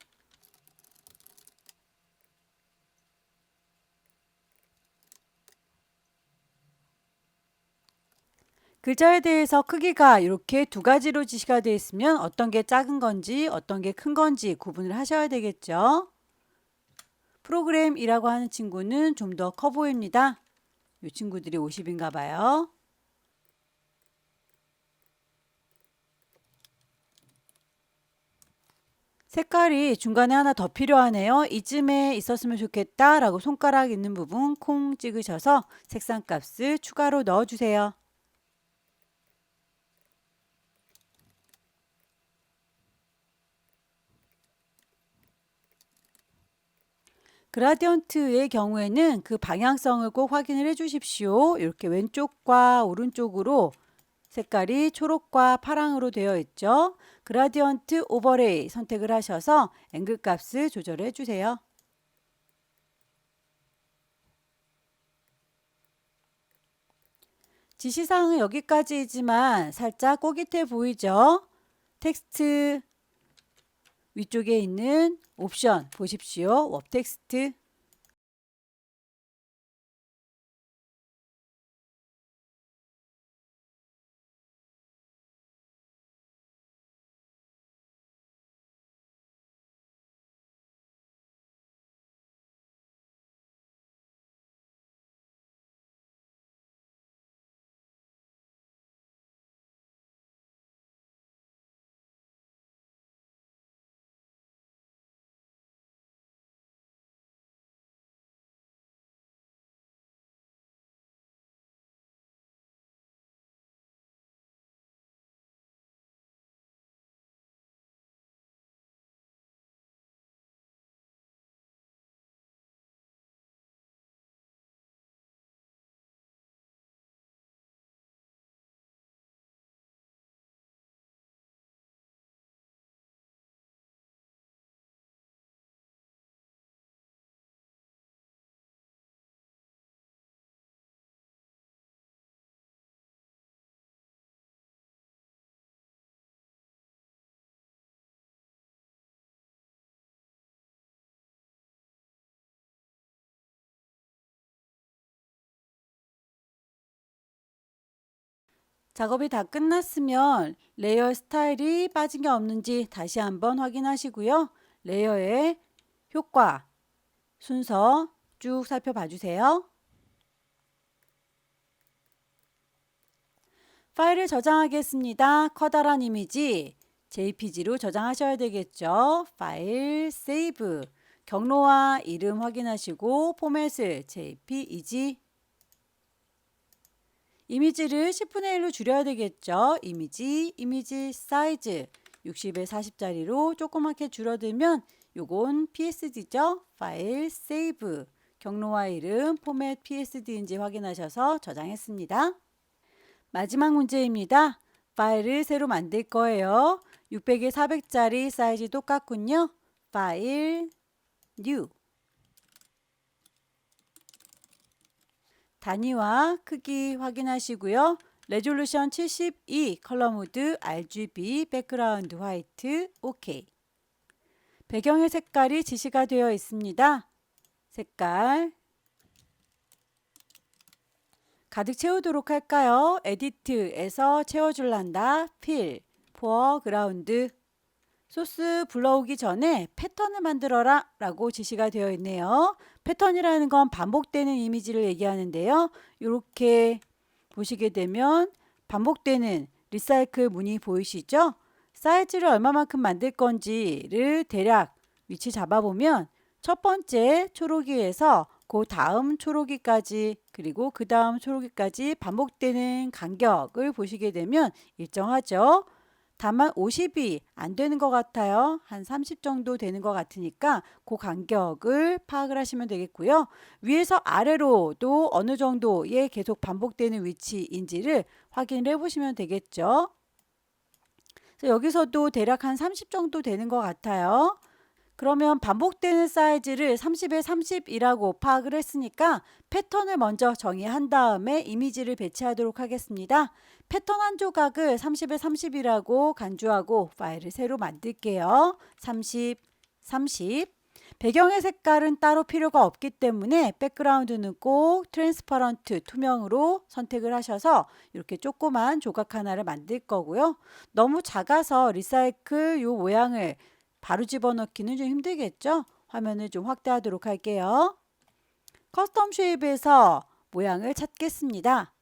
글자에 대해서 크기가 이렇게 두 가지로 지시가 되어 있으면 어떤 게 작은 건지 어떤 게 큰 건지 구분을 하셔야 되겠죠. 프로그램이라고 하는 친구는 좀 더 커 보입니다. 이 친구들이 50인가 봐요. 색깔이 중간에 하나 더 필요하네요. 이쯤에 있었으면 좋겠다 라고 손가락 있는 부분 콩 찍으셔서 색상 값을 추가로 넣어주세요. 그라디언트의 경우에는 그 방향성을 꼭 확인을 해 주십시오. 이렇게 왼쪽과 오른쪽으로 색깔이 초록과 파랑으로 되어 있죠. 그라디언트 오버레이 선택을 하셔서 앵글 값을 조절해 주세요. 지시사항은 여기까지이지만 살짝 꼬깃해 보이죠? 텍스트 위쪽에 있는 옵션 보십시오. 웹 텍스트. 작업이 다 끝났으면 레이어 스타일이 빠진 게 없는지 다시 한번 확인하시고요. 레이어의 효과, 순서 쭉 살펴봐 주세요. 파일을 저장하겠습니다. 커다란 이미지 JPG로 저장하셔야 되겠죠. 파일, 세이브, 경로와 이름 확인하시고 포맷을 JPEG 이미지를 10분의 1로 줄여야 되겠죠. 이미지 사이즈 60에 40짜리로 조그맣게 줄어들면 요건 PSD죠. 파일 세이브 경로와 이름 포맷 PSD인지 확인하셔서 저장했습니다. 마지막 문제입니다. 파일을 새로 만들 거예요. 600에 400짜리 사이즈 똑같군요. 파일 뉴 단위와 크기 확인하시고요. 레졸루션 72 컬러 모드 RGB 백그라운드 화이트 OK. 배경의 색깔이 지시가 되어 있습니다. 색깔 가득 채우도록 할까요? 에디트에서 채워줄란다. 필, 포어그라운드 소스 불러오기 전에 패턴을 만들어라 라고 지시가 되어 있네요. 패턴이라는 건 반복되는 이미지를 얘기하는데요. 이렇게 보시게 되면 반복되는 리사이클 문이 보이시죠? 사이즈를 얼마만큼 만들 건지를 대략 위치 잡아보면 첫 번째 초록이에서 그 다음 초록이까지 그리고 그 다음 초록이까지 반복되는 간격을 보시게 되면 일정하죠. 다만 50이 안 되는 것 같아요. 한 30 정도 되는 것 같으니까 그 간격을 파악을 하시면 되겠고요. 위에서 아래로도 어느 정도의 계속 반복되는 위치인지를 확인을 해 보시면 되겠죠. 그래서 여기서도 대략 한 30 정도 되는 것 같아요. 그러면 반복되는 사이즈를 30에 30이라고 파악을 했으니까 패턴을 먼저 정의한 다음에 이미지를 배치하도록 하겠습니다. 패턴 한 조각을 30에 30이라고 간주하고 파일을 새로 만들게요. 30, 30. 배경의 색깔은 따로 필요가 없기 때문에 백그라운드는 꼭 트랜스퍼런트 투명으로 선택을 하셔서 이렇게 조그만 조각 하나를 만들 거고요. 너무 작아서 리사이클 요 모양을 바로 집어넣기는 좀 힘들겠죠? 화면을 좀 확대하도록 할게요. 커스텀 쉐입에서 모양을 찾겠습니다.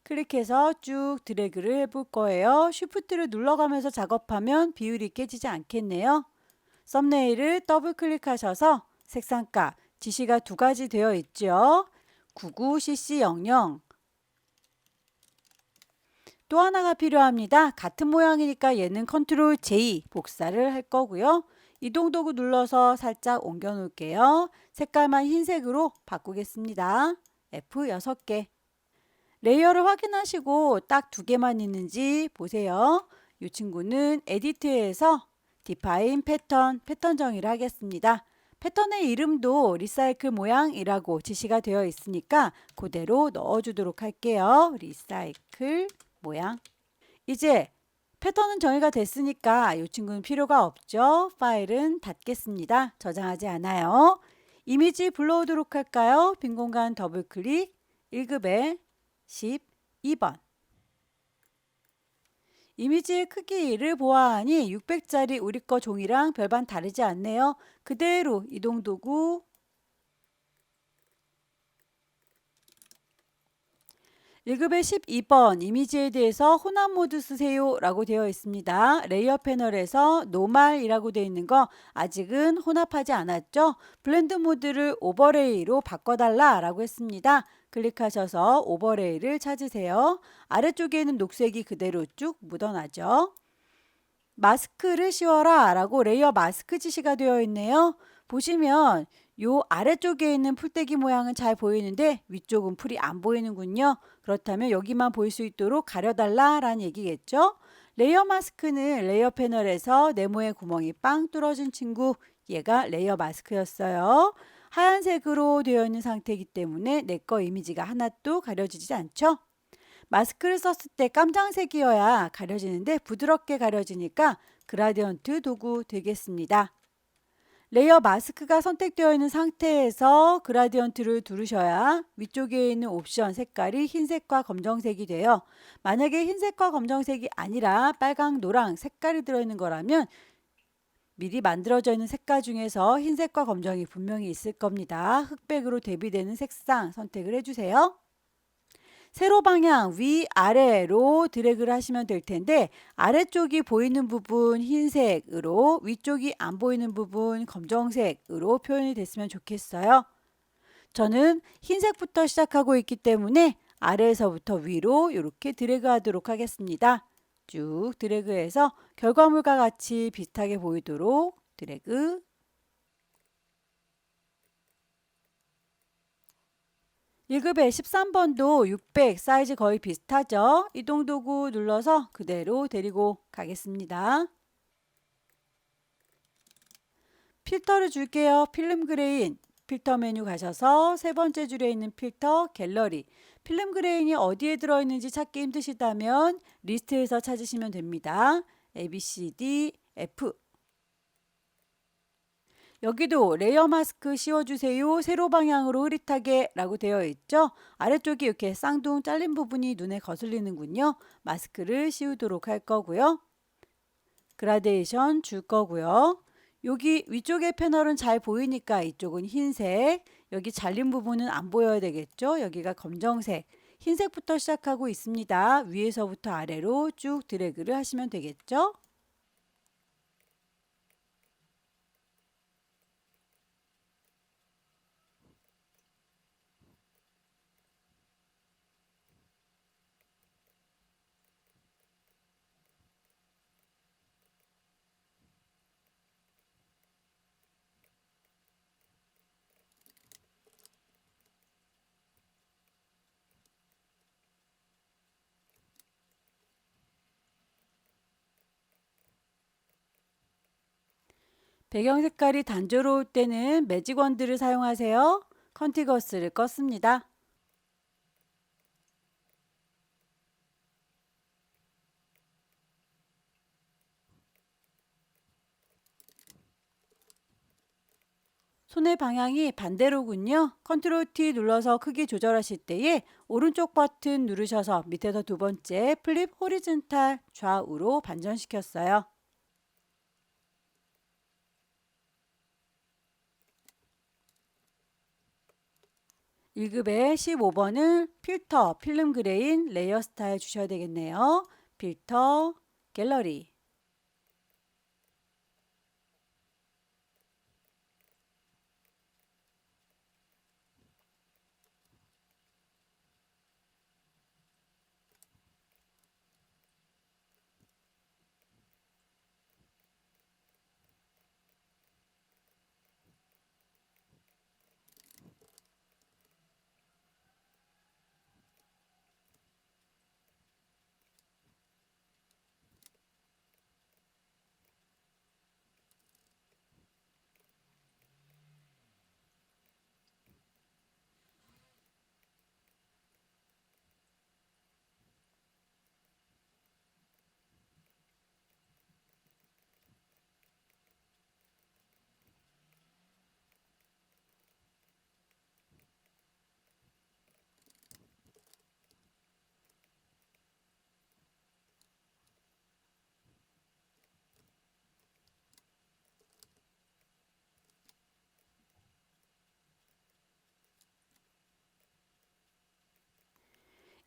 클릭해서 쭉 드래그를 해볼 거예요. 쉬프트를 눌러가면서 작업하면 비율이 깨지지 않겠네요. 썸네일을 더블 클릭하셔서 색상값, 지시가 두 가지 되어 있죠. 99cc00 또 하나가 필요합니다. 같은 모양이니까 얘는 컨트롤 J 복사를 할 거고요. 이동 도구 눌러서 살짝 옮겨 놓을게요. 색깔만 흰색으로 바꾸겠습니다. F 6개. 레이어를 확인하시고 딱 두 개만 있는지 보세요. 이 친구는 에디트에서 디파인 패턴 정의를 하겠습니다. 패턴의 이름도 리사이클 모양이라고 지시가 되어 있으니까 그대로 넣어주도록 할게요. 리사이클 모양. 이제 패턴은 정의가 됐으니까 이 친구는 필요가 없죠. 파일은 닫겠습니다. 저장하지 않아요. 이미지 불러오도록 할까요? 빈 공간 더블 클릭. 1급에 12번. 이미지의 크기를 보아하니 600짜리 우리 거 종이랑 별반 다르지 않네요. 그대로 이동 도구 1급의 12번 이미지에 대해서 혼합 모드 쓰세요 라고 되어 있습니다. 레이어 패널에서 노말이라고 되어 있는 거 아직은 혼합하지 않았죠. 블렌드 모드를 오버레이로 바꿔달라 라고 했습니다. 클릭하셔서 오버레이를 찾으세요. 아래쪽에는 녹색이 그대로 쭉 묻어나죠. 마스크를 씌워라 라고 레이어 마스크 지시가 되어 있네요. 보시면 요 아래쪽에 있는 풀떼기 모양은 잘 보이는데 위쪽은 풀이 안 보이는군요. 그렇다면 여기만 보일 수 있도록 가려달라 라는 얘기겠죠. 레이어 마스크는 레이어 패널에서 네모의 구멍이 빵 뚫어진 친구, 얘가 레이어 마스크였어요. 하얀색으로 되어 있는 상태이기 때문에 내 거 이미지가 하나도 가려지지 않죠. 마스크를 썼을 때 깜장색이어야 가려지는데 부드럽게 가려지니까 그라디언트 도구 되겠습니다. 레이어 마스크가 선택되어 있는 상태에서 그라디언트를 누르셔야 위쪽에 있는 옵션 색깔이 흰색과 검정색이 돼요. 만약에 흰색과 검정색이 아니라 빨강, 노랑 색깔이 들어있는 거라면 미리 만들어져 있는 색깔 중에서 흰색과 검정이 분명히 있을 겁니다. 흑백으로 대비되는 색상 선택을 해주세요. 세로 방향 위아래로 드래그를 하시면 될 텐데 아래쪽이 보이는 부분 흰색으로 위쪽이 안 보이는 부분 검정색으로 표현이 됐으면 좋겠어요. 저는 흰색부터 시작하고 있기 때문에 아래에서부터 위로 이렇게 드래그 하도록 하겠습니다. 쭉 드래그해서 결과물과 같이 비슷하게 보이도록 드래그. 1급의 13번도 600 사이즈 거의 비슷하죠. 이동 도구 눌러서 그대로 데리고 가겠습니다. 필터를 줄게요. 필름 그레인 필터 메뉴 가셔서 세 번째 줄에 있는 필터 갤러리. 필름 그레인이 어디에 들어있는지 찾기 힘드시다면 리스트에서 찾으시면 됩니다. A, B, C, D, F. 여기도 레이어 마스크 씌워주세요. 세로 방향으로 흐릿하게 라고 되어 있죠. 아래쪽이 이렇게 쌍둥 잘린 부분이 눈에 거슬리는군요. 마스크를 씌우도록 할 거고요. 그라데이션 줄 거고요. 여기 위쪽의 패널은 잘 보이니까 이쪽은 흰색, 여기 잘린 부분은 안 보여야 되겠죠. 여기가 검정색, 흰색부터 시작하고 있습니다. 위에서부터 아래로 쭉 드래그를 하시면 되겠죠. 배경 색깔이 단조로울 때는 매직 원드를 사용하세요. 컨티거스를 껐습니다. 손의 방향이 반대로군요. 컨트롤 T 눌러서 크기 조절하실 때에 오른쪽 버튼 누르셔서 밑에서 두 번째 플립 호리즌탈 좌우로 반전시켰어요. 1급의 15번을 필터, 필름 그레인, 레이어 스타일 주셔야 되겠네요. 필터, 갤러리.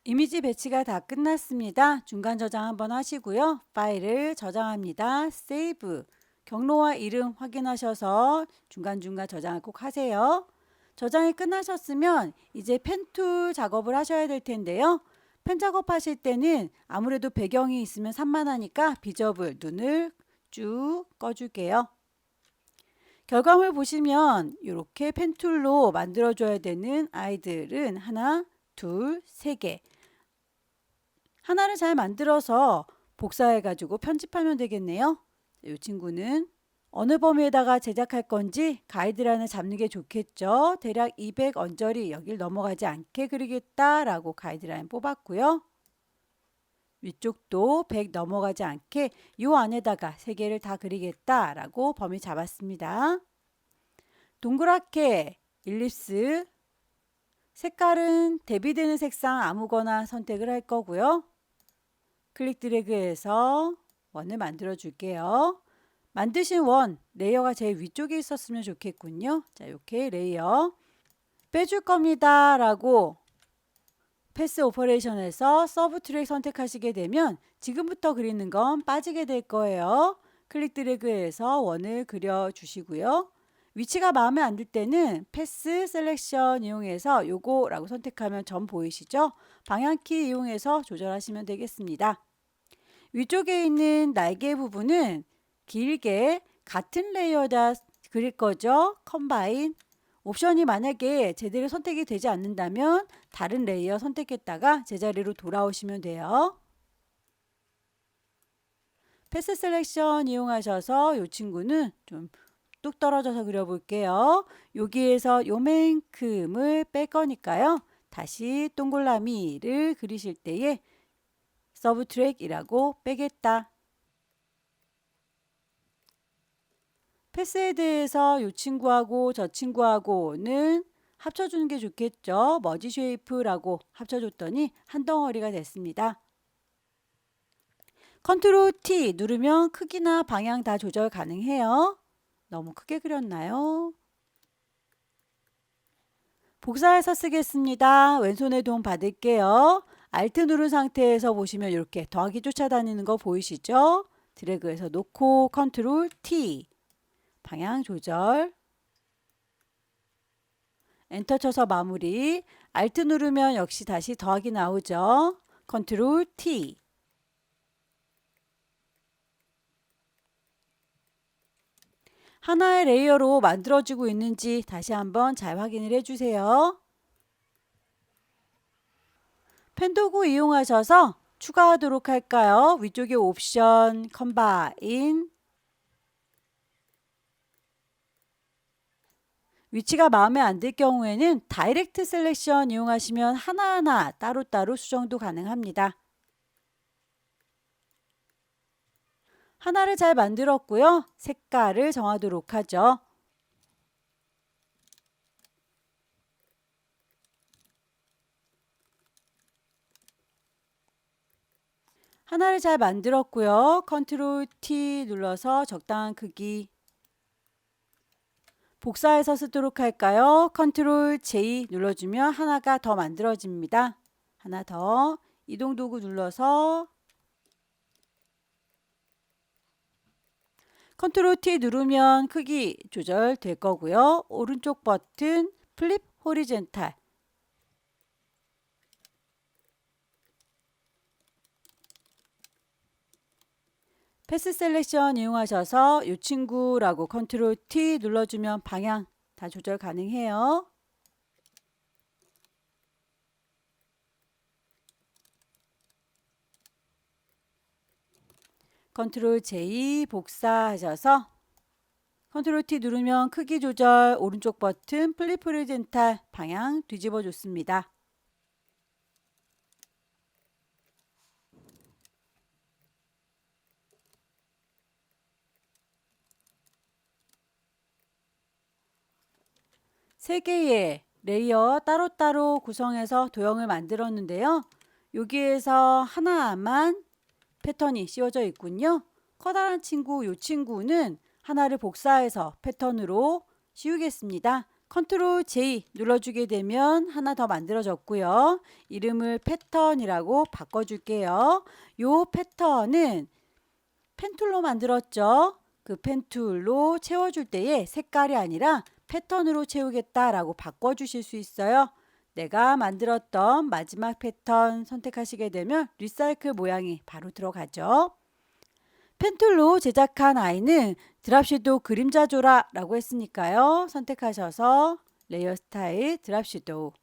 이미지 배치가 다 끝났습니다. 중간 저장 한번 하시고요. 파일을 저장합니다. 세이브. 경로와 이름 확인하셔서 중간중간 저장을 꼭 하세요. 저장이 끝나셨으면 이제 펜툴 작업을 하셔야 될 텐데요. 펜 작업하실 때는 아무래도 배경이 있으면 산만하니까 비저블 눈을 쭉 꺼줄게요. 결과물 보시면 이렇게 펜툴로 만들어줘야 되는 아이들은 하나, 둘, 세 개. 하나를 잘 만들어서 복사해가지고 편집하면 되겠네요. 이 친구는 어느 범위에다가 제작할 건지 가이드라인을 잡는 게 좋겠죠. 대략 200 언저리 여길 넘어가지 않게 그리겠다라고 가이드라인 뽑았고요. 위쪽도 100 넘어가지 않게 이 안에다가 3개를 다 그리겠다라고 범위 잡았습니다. 동그랗게 일립스 색깔은 대비되는 색상 아무거나 선택을 할 거고요. 클릭 드래그해서 원을 만들어 줄게요. 만드신 원 레이어가 제일 위쪽에 있었으면 좋겠군요. 자, 이렇게 레이어 빼줄 겁니다 라고 패스 오퍼레이션에서 서브 트랙 선택하시게 되면 지금부터 그리는 건 빠지게 될 거예요. 클릭 드래그해서 원을 그려 주시고요. 위치가 마음에 안 들 때는 패스 셀렉션 이용해서 요거라고 선택하면 점 보이시죠? 방향키 이용해서 조절하시면 되겠습니다. 위쪽에 있는 날개 부분은 길게 같은 레이어다 그릴 거죠. 컴바인. 옵션이 만약에 제대로 선택이 되지 않는다면 다른 레이어 선택했다가 제자리로 돌아오시면 돼요. 패스 셀렉션 이용하셔서 이 친구는 좀 뚝 떨어져서 그려볼게요. 여기에서 요만큼을 뺄 거니까요. 다시 동글라미를 그리실 때에 서브 트랙이라고 빼겠다. 패스에 대해서 이 친구하고 저 친구하고는 합쳐주는 게 좋겠죠. 머지 쉐이프라고 합쳐줬더니 한 덩어리가 됐습니다. 컨트롤 T 누르면 크기나 방향 다 조절 가능해요. 너무 크게 그렸나요? 복사해서 쓰겠습니다. 왼손에 도움 받을게요. Alt 누른 상태에서 보시면 이렇게 더하기 쫓아다니는 거 보이시죠? 드래그해서 놓고 컨트롤 T 방향 조절 엔터 쳐서 마무리. Alt 누르면 역시 다시 더하기 나오죠. 컨트롤 T 하나의 레이어로 만들어지고 있는지 다시 한번 잘 확인을 해주세요. 펜 도구 이용하셔서 추가하도록 할까요? 위쪽에 옵션, 컴바인, 위치가 마음에 안 들 경우에는 다이렉트 셀렉션 이용하시면 하나하나 따로따로 수정도 가능합니다. 하나를 잘 만들었고요. 색깔을 정하도록 하죠. 하나를 잘 만들었고요. 컨트롤 T 눌러서 적당한 크기. 복사해서 쓰도록 할까요? 컨트롤 J 눌러주면 하나가 더 만들어집니다. 하나 더. 이동 도구 눌러서 컨트롤 T 누르면 크기 조절될 거고요. 오른쪽 버튼 플립 호리젠탈. 패스 셀렉션 이용하셔서 이 친구라고 컨트롤 T 눌러주면 방향 다 조절 가능해요. 컨트롤 J 복사하셔서 컨트롤 T 누르면 크기 조절, 오른쪽 버튼 플립 호리젠탈 방향 뒤집어 줬습니다. 세 개의 레이어 따로따로 구성해서 도형을 만들었는데요. 여기에서 하나만 패턴이 씌워져 있군요. 커다란 친구, 이 친구는 하나를 복사해서 패턴으로 씌우겠습니다. 컨트롤 J 눌러주게 되면 하나 더 만들어졌고요. 이름을 패턴이라고 바꿔줄게요. 이 패턴은 펜툴로 만들었죠. 그 펜툴로 채워줄 때에 색깔이 아니라 패턴으로 채우겠다라고 바꿔주실 수 있어요. 내가 만들었던 마지막 패턴 선택하시게 되면 리사이클 모양이 바로 들어가죠. 펜툴로 제작한 아이는 드랍 섀도우 그림자 줘라 라고 했으니까요. 선택하셔서 레이어 스타일 드랍 섀도우.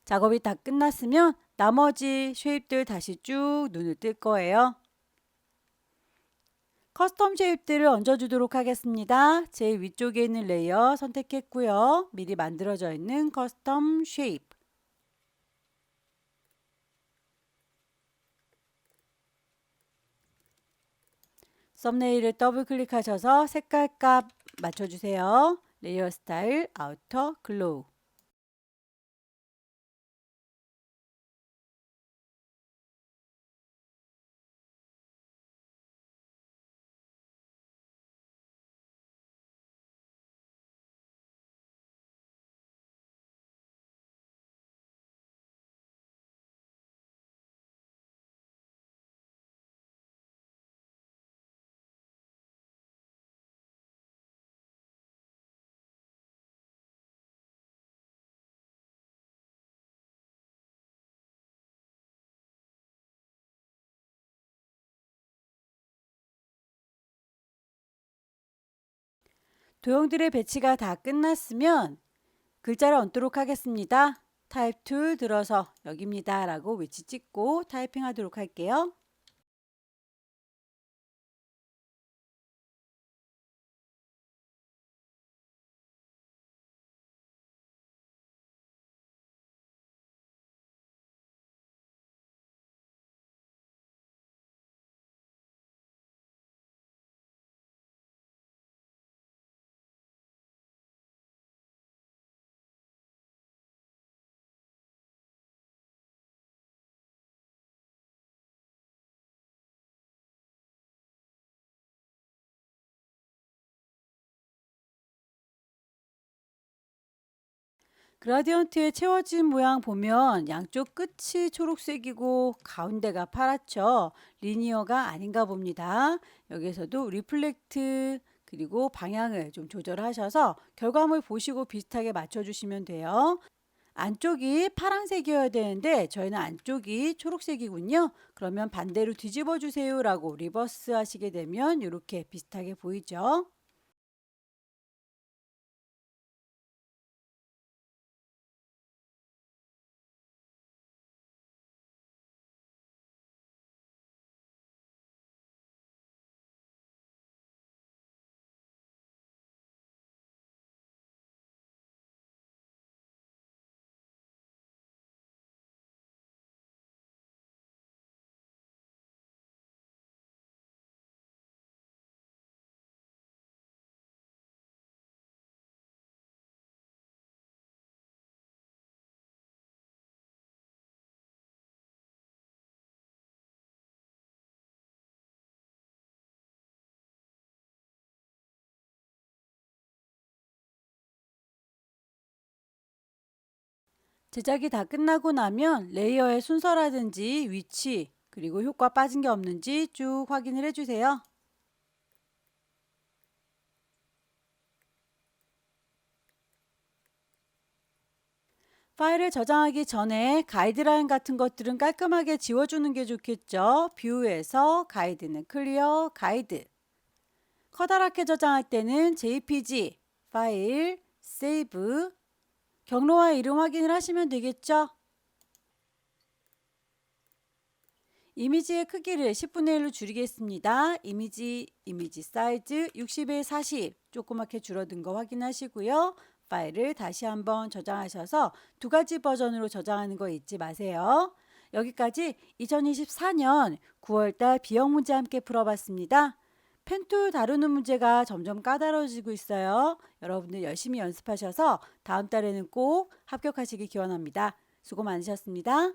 작업이 다 끝났으면 나머지 쉐입들 다시 쭉 눈을 뜰 거예요. 커스텀 쉐입들을 얹어주도록 하겠습니다. 제일 위쪽에 있는 레이어 선택했고요. 미리 만들어져 있는 커스텀 쉐입. 썸네일을 더블 클릭하셔서 색깔 값 맞춰주세요. 레이어 스타일 아우터 글로우. 도형들의 배치가 다 끝났으면 글자를 얹도록 하겠습니다. 타입 툴 들어서 여기입니다 라고 위치 찍고 타이핑 하도록 할게요. 그라디언트의 채워진 모양 보면 양쪽 끝이 초록색이고 가운데가 파랗죠. 리니어가 아닌가 봅니다. 여기서도 리플렉트 그리고 방향을 좀 조절하셔서 결과물 보시고 비슷하게 맞춰주시면 돼요. 안쪽이 파란색이어야 되는데 저희는 안쪽이 초록색이군요. 그러면 반대로 뒤집어 주세요 라고 리버스 하시게 되면 이렇게 비슷하게 보이죠. 제작이 다 끝나고 나면 레이어의 순서라든지 위치, 그리고 효과 빠진 게 없는지 쭉 확인을 해주세요. 파일을 저장하기 전에 가이드라인 같은 것들은 깔끔하게 지워주는 게 좋겠죠. 뷰에서 가이드는 클리어, 가이드. 커다랗게 저장할 때는 JPG, 파일, 세이브, 경로와 이름 확인을 하시면 되겠죠. 이미지의 크기를 10분의 1로 줄이겠습니다. 이미지 사이즈 60에 40 조그맣게 줄어든 거 확인하시고요. 파일을 다시 한번 저장하셔서 두 가지 버전으로 저장하는 거 잊지 마세요. 여기까지 2024년 9월달 비형 문제 함께 풀어봤습니다. 펜툴 다루는 문제가 점점 까다로워지고 있어요. 여러분들 열심히 연습하셔서 다음 달에는 꼭 합격하시길 기원합니다. 수고 많으셨습니다.